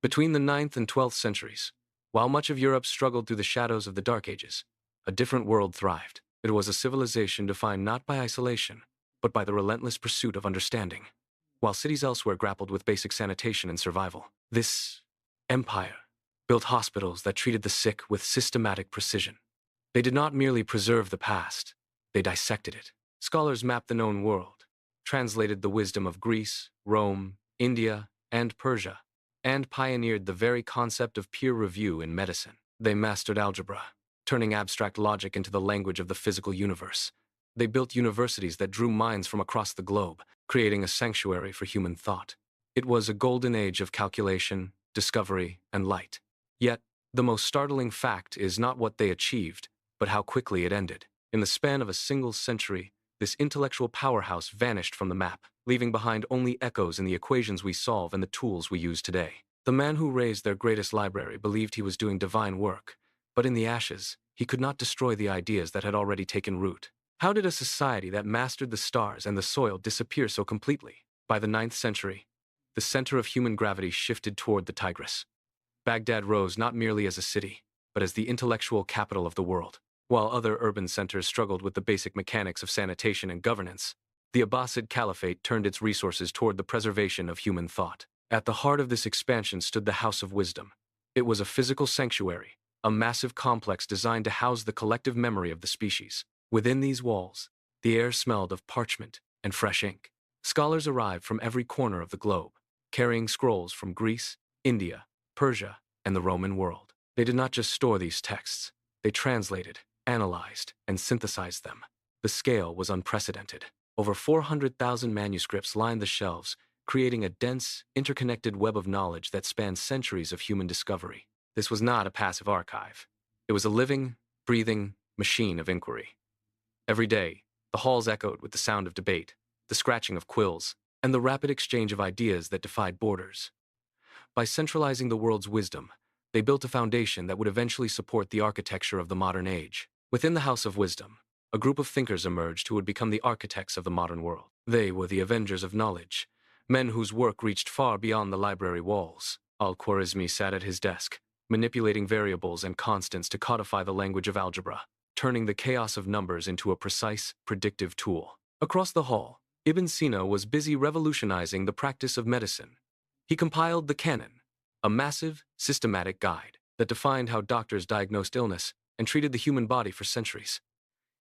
Between the 9th and 12th centuries, while much of Europe struggled through the shadows of the Dark Ages, a different world thrived. It was a civilization defined not by isolation, but by the relentless pursuit of understanding. While cities elsewhere grappled with basic sanitation and survival, this empire built hospitals that treated the sick with systematic precision. They did not merely preserve the past, they dissected it. Scholars mapped the known world, translated the wisdom of Greece, Rome, India, and Persia, and pioneered the very concept of peer review in medicine. They mastered algebra, turning abstract logic into the language of the physical universe. They built universities that drew minds from across the globe, creating a sanctuary for human thought. It was a golden age of calculation, discovery, and light. Yet, the most startling fact is not what they achieved, but how quickly it ended. In the span of a single century, this intellectual powerhouse vanished from the map, leaving behind only echoes in the equations we solve and the tools we use today. The man who raised their greatest library believed he was doing divine work, but in the ashes, he could not destroy the ideas that had already taken root. How did a society that mastered the stars and the soil disappear so completely? By the 9th century, the center of human gravity shifted toward the Tigris. Baghdad rose not merely as a city, but as the intellectual capital of the world. While other urban centers struggled with the basic mechanics of sanitation and governance, the Abbasid Caliphate turned its resources toward the preservation of human thought. At the heart of this expansion stood the House of Wisdom. It was a physical sanctuary, a massive complex designed to house the collective memory of the species. Within these walls, the air smelled of parchment and fresh ink. Scholars arrived from every corner of the globe, carrying scrolls from Greece, India, Persia, and the Roman world. They did not just store these texts, they translated, analyzed, and synthesized them. The scale was unprecedented. Over 400,000 manuscripts lined the shelves, creating a dense, interconnected web of knowledge that spanned centuries of human discovery. This was not a passive archive. It was a living, breathing machine of inquiry. Every day, the halls echoed with the sound of debate, the scratching of quills, and the rapid exchange of ideas that defied borders. By centralizing the world's wisdom, they built a foundation that would eventually support the architecture of the modern age. Within the House of Wisdom, a group of thinkers emerged who would become the architects of the modern world. They were the Avengers of Knowledge, men whose work reached far beyond the library walls. Al-Khwarizmi sat at his desk, manipulating variables and constants to codify the language of algebra, turning the chaos of numbers into a precise, predictive tool. Across the hall, Ibn Sina was busy revolutionizing the practice of medicine. He compiled the Canon, a massive, systematic guide that defined how doctors diagnosed illness and treated the human body for centuries.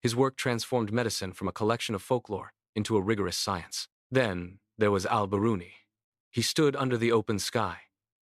His work transformed medicine from a collection of folklore into a rigorous science. Then there was al-Biruni. He stood under the open sky,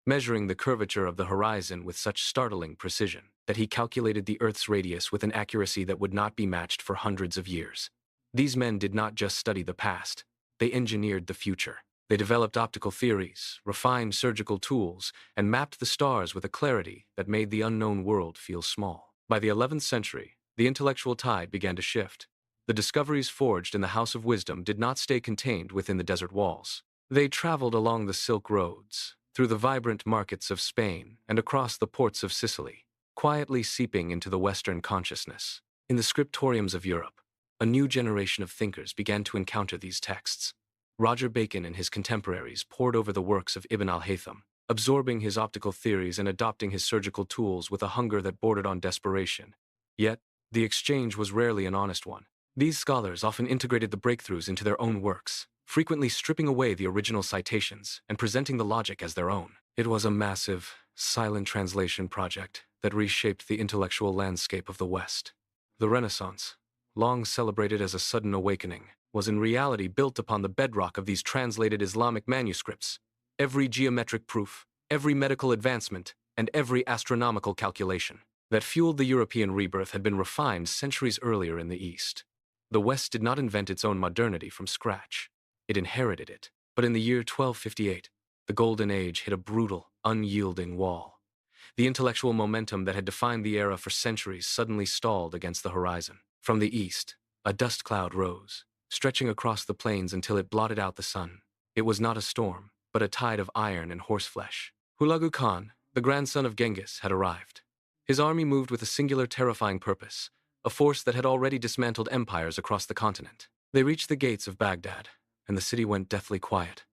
measuring the curvature of the horizon with such startling precision that he calculated the Earth's radius with an accuracy that would not be matched for hundreds of years. These men did not just study the past, they engineered the future. They developed optical theories, refined surgical tools, and mapped the stars with a clarity that made the unknown world feel small. By the 11th century, the intellectual tide began to shift. The discoveries forged in the House of Wisdom did not stay contained within the desert walls. They traveled along the Silk Roads, through the vibrant markets of Spain, and across the ports of Sicily, quietly seeping into the Western consciousness. In the scriptoriums of Europe, a new generation of thinkers began to encounter these texts. Roger Bacon and his contemporaries pored over the works of Ibn al-Haytham, absorbing his optical theories and adopting his surgical tools with a hunger that bordered on desperation. Yet, the exchange was rarely an honest one. These scholars often integrated the breakthroughs into their own works, frequently stripping away the original citations and presenting the logic as their own. It was a massive, silent translation project that reshaped the intellectual landscape of the West. The Renaissance, long celebrated as a sudden awakening, was in reality built upon the bedrock of these translated Islamic manuscripts. Every geometric proof, every medical advancement, and every astronomical calculation that fueled the European rebirth had been refined centuries earlier in the East. The West did not invent its own modernity from scratch. It inherited it. But in the year 1258, the Golden Age hit a brutal, unyielding wall. The intellectual momentum that had defined the era for centuries suddenly stalled against the horizon. From the east, a dust cloud rose, stretching across the plains until it blotted out the sun. It was not a storm, but a tide of iron and horseflesh. Hulagu Khan, the grandson of Genghis, had arrived. His army moved with a singular terrifying purpose, a force that had already dismantled empires across the continent. They reached the gates of Baghdad, and the city went deathly quiet.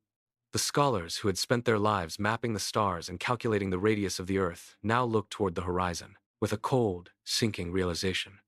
The scholars who had spent their lives mapping the stars and calculating the radius of the Earth now looked toward the horizon, with a cold, sinking realization.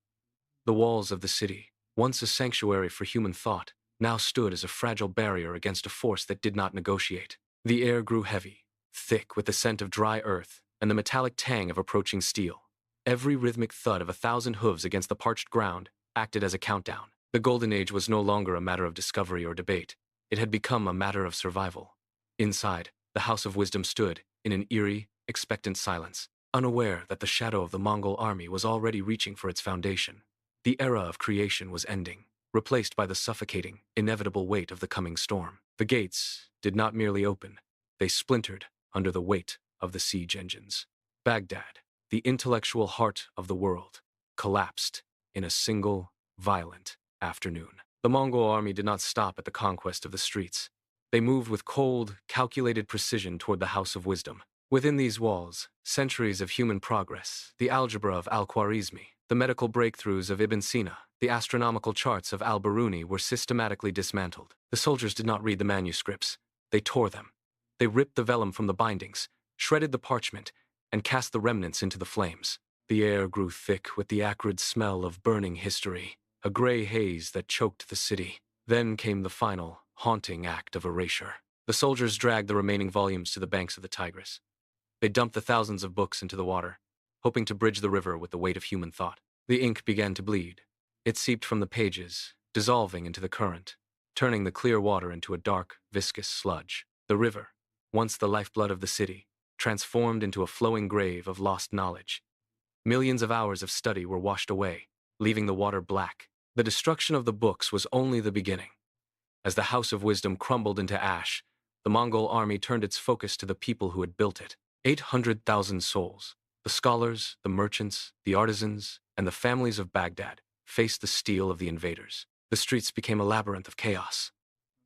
The walls of the city, once a sanctuary for human thought, now stood as a fragile barrier against a force that did not negotiate. The air grew heavy, thick with the scent of dry earth and the metallic tang of approaching steel. Every rhythmic thud of 1,000 hooves against the parched ground acted as a countdown. The Golden Age was no longer a matter of discovery or debate. It had become a matter of survival. Inside, the House of Wisdom stood, in an eerie, expectant silence, unaware that the shadow of the Mongol army was already reaching for its foundation. The era of creation was ending, replaced by the suffocating, inevitable weight of the coming storm. The gates did not merely open, they splintered under the weight of the siege engines. Baghdad, the intellectual heart of the world, collapsed in a single, violent afternoon. The Mongol army did not stop at the conquest of the streets. They moved with cold, calculated precision toward the House of Wisdom. Within these walls, centuries of human progress, the algebra of Al-Khwarizmi, the medical breakthroughs of Ibn Sina, the astronomical charts of Al-Biruni were systematically dismantled. The soldiers did not read the manuscripts. They tore them. They ripped the vellum from the bindings, shredded the parchment, and cast the remnants into the flames. The air grew thick with the acrid smell of burning history, a gray haze that choked the city. Then came the final, haunting act of erasure. The soldiers dragged the remaining volumes to the banks of the Tigris. They dumped the thousands of books into the water, hoping to bridge the river with the weight of human thought. The ink began to bleed. It seeped from the pages, dissolving into the current, turning the clear water into a dark, viscous sludge. The river, once the lifeblood of the city, transformed into a flowing grave of lost knowledge. Millions of hours of study were washed away, leaving the water black. The destruction of the books was only the beginning. As the House of Wisdom crumbled into ash, the Mongol army turned its focus to the people who had built it. 800,000 souls, the scholars, the merchants, the artisans, and the families of Baghdad, faced the steel of the invaders. The streets became a labyrinth of chaos.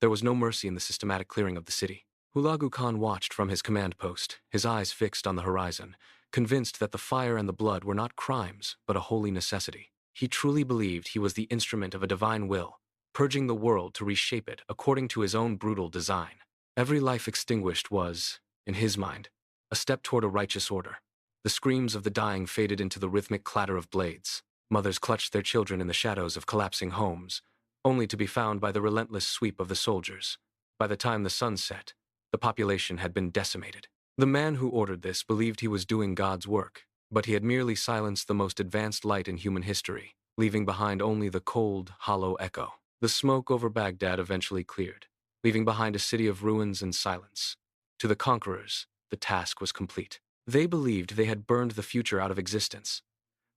There was no mercy in the systematic clearing of the city. Hulagu Khan watched from his command post, his eyes fixed on the horizon, convinced that the fire and the blood were not crimes, but a holy necessity. He truly believed he was the instrument of a divine will, purging the world to reshape it according to his own brutal design. Every life extinguished was, in his mind, a step toward a righteous order. The screams of the dying faded into the rhythmic clatter of blades. Mothers clutched their children in the shadows of collapsing homes, only to be found by the relentless sweep of the soldiers. By the time the sun set, the population had been decimated. The man who ordered this believed he was doing God's work, but he had merely silenced the most advanced light in human history, leaving behind only the cold, hollow echo. The smoke over Baghdad eventually cleared, leaving behind a city of ruins and silence. To the conquerors, the task was complete. They believed they had burned the future out of existence.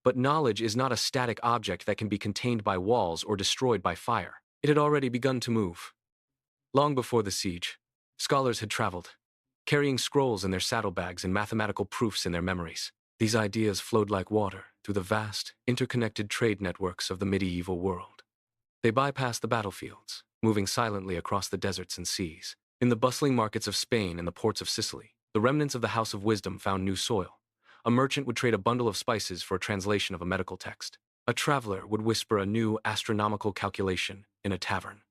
But knowledge is not a static object that can be contained by walls or destroyed by fire. It had already begun to move. Long before the siege, scholars had traveled, carrying scrolls in their saddlebags and mathematical proofs in their memories. These ideas flowed like water through the vast, interconnected trade networks of the medieval world. They bypassed the battlefields, moving silently across the deserts and seas. In the bustling markets of Spain and the ports of Sicily, the remnants of the House of Wisdom found new soil. A merchant would trade a bundle of spices for a translation of a medical text. A traveler would whisper a new astronomical calculation in a tavern.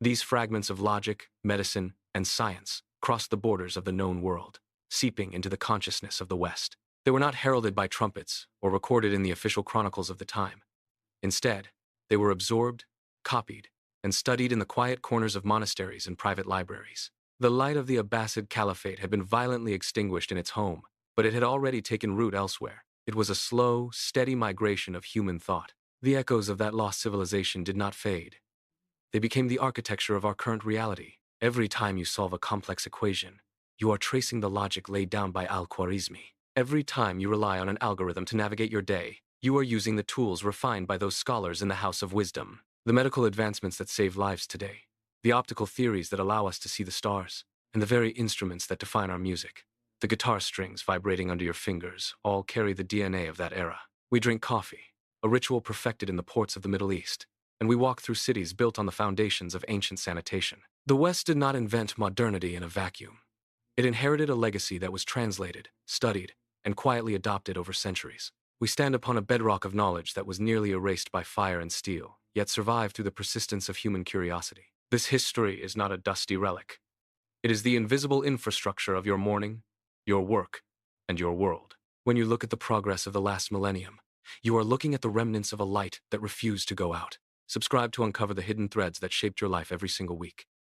These fragments of logic, medicine, and science crossed the borders of the known world, seeping into the consciousness of the West. They were not heralded by trumpets or recorded in the official chronicles of the time. Instead, they were absorbed, copied, and studied in the quiet corners of monasteries and private libraries. The light of the Abbasid Caliphate had been violently extinguished in its home, but it had already taken root elsewhere. It was a slow, steady migration of human thought. The echoes of that lost civilization did not fade. They became the architecture of our current reality. Every time you solve a complex equation, you are tracing the logic laid down by Al-Khwarizmi. Every time you rely on an algorithm to navigate your day, you are using the tools refined by those scholars in the House of Wisdom. The medical advancements that save lives today, the optical theories that allow us to see the stars, and the very instruments that define our music, the guitar strings vibrating under your fingers, all carry the DNA of that era. We drink coffee, a ritual perfected in the ports of the Middle East, and we walk through cities built on the foundations of ancient sanitation. The West did not invent modernity in a vacuum. It inherited a legacy that was translated, studied, and quietly adopted over centuries. We stand upon a bedrock of knowledge that was nearly erased by fire and steel, yet survived through the persistence of human curiosity. This history is not a dusty relic. It is the invisible infrastructure of your morning, your work, and your world. When you look at the progress of the last millennium, you are looking at the remnants of a light that refused to go out. Subscribe to uncover the hidden threads that shaped your life every single week.